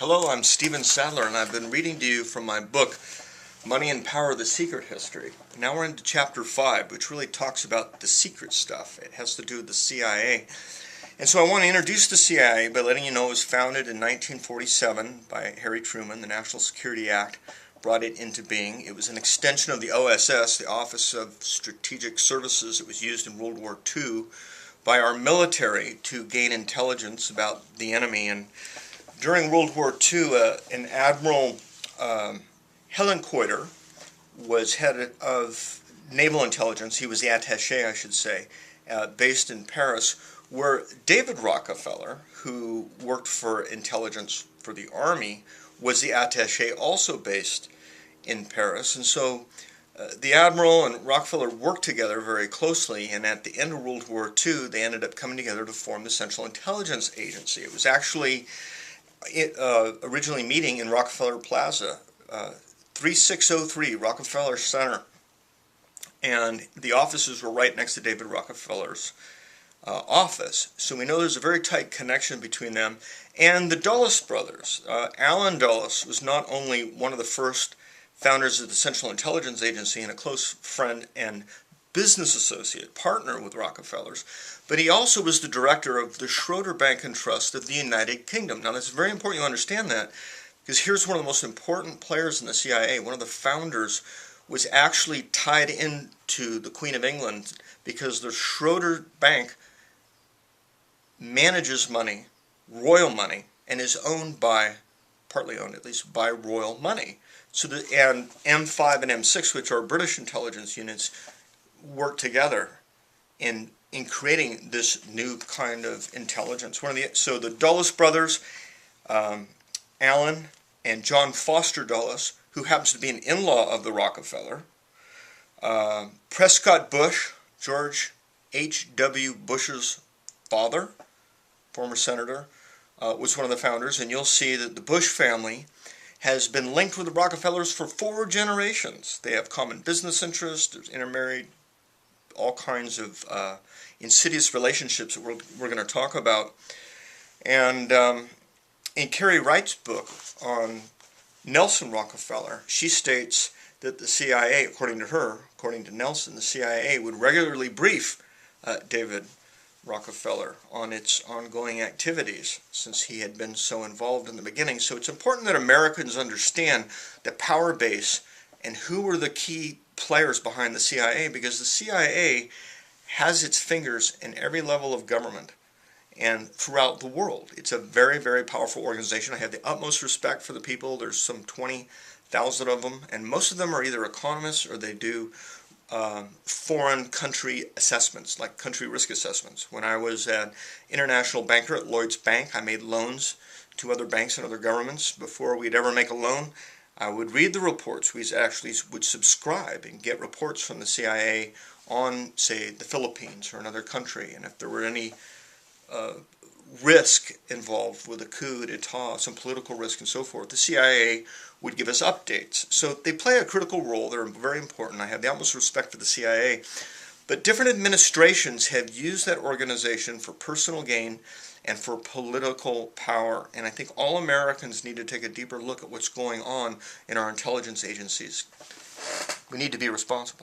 Hello, I'm Stephen Sadler, and I've been reading to you from my book, Money and Power, The Secret History. Now we're into Chapter 5, which really talks about the secret stuff. It has to do with the CIA. And so I want to introduce the CIA by letting you know it was founded in 1947 by Harry Truman. The National Security Act brought it into being. It was an extension of the OSS, the Office of Strategic Services. It was used in World War II by our military to gain intelligence about the enemy. And during World War II, an Admiral Hellencoiter was head of naval intelligence. He was the attaché, I should say, based in Paris, where David Rockefeller, who worked for intelligence for the Army, was the attaché also based in Paris. And so the Admiral and Rockefeller worked together very closely, and at the end of World War II, they ended up coming together to form the Central Intelligence Agency. It was actually originally meeting in Rockefeller Plaza, 3603 Rockefeller Center, and the offices were right next to David Rockefeller's office. So we know there's a very tight connection between them and the Dulles brothers. Allen Dulles was not only one of the first founders of the Central Intelligence Agency and a close friend and business associate, partner with Rockefeller's, but he also was the director of the Schroeder Bank and Trust of the United Kingdom. Now, that's very important you understand that, because here's one of the most important players in the CIA. One of the founders was actually tied into the Queen of England because the Schroeder Bank manages money, royal money, and is owned by, partly owned at least, by royal money. So and M5 and M6, which are British intelligence units, work together in creating this new kind of intelligence. So the Dulles brothers, Allen and John Foster Dulles, who happens to be an in-law of the Rockefeller, Prescott Bush, George H.W. Bush's father, former senator, was one of the founders, and you'll see that the Bush family has been linked with the Rockefellers for 4 generations. They have common business interests, there's intermarried, all kinds of insidious relationships that we're going to talk about. And in Carrie Wright's book on Nelson Rockefeller, she states that the CIA, according to her, according to Nelson, the CIA would regularly brief David Rockefeller on its ongoing activities since he had been so involved in the beginning. So it's important that Americans understand the power base and who were the key players behind the CIA, because the CIA has its fingers in every level of government and throughout the world. It's a very, very powerful organization. I have the utmost respect for the people. There's some 20,000 of them, and most of them are either economists or they do foreign country assessments, like country risk assessments. When I was an international banker at Lloyd's Bank, I made loans to other banks and other governments. Before we'd ever make a loan, I would read the reports. We actually would subscribe and get reports from the CIA on, say, the Philippines or another country, and if there were any risk involved with a coup d'etat, some political risk and so forth, the CIA would give us updates. So they play a critical role. They're very important. I have the utmost respect for the CIA. But different administrations have used that organization for personal gain and for political power. And I think all Americans need to take a deeper look at what's going on in our intelligence agencies. We need to be responsible.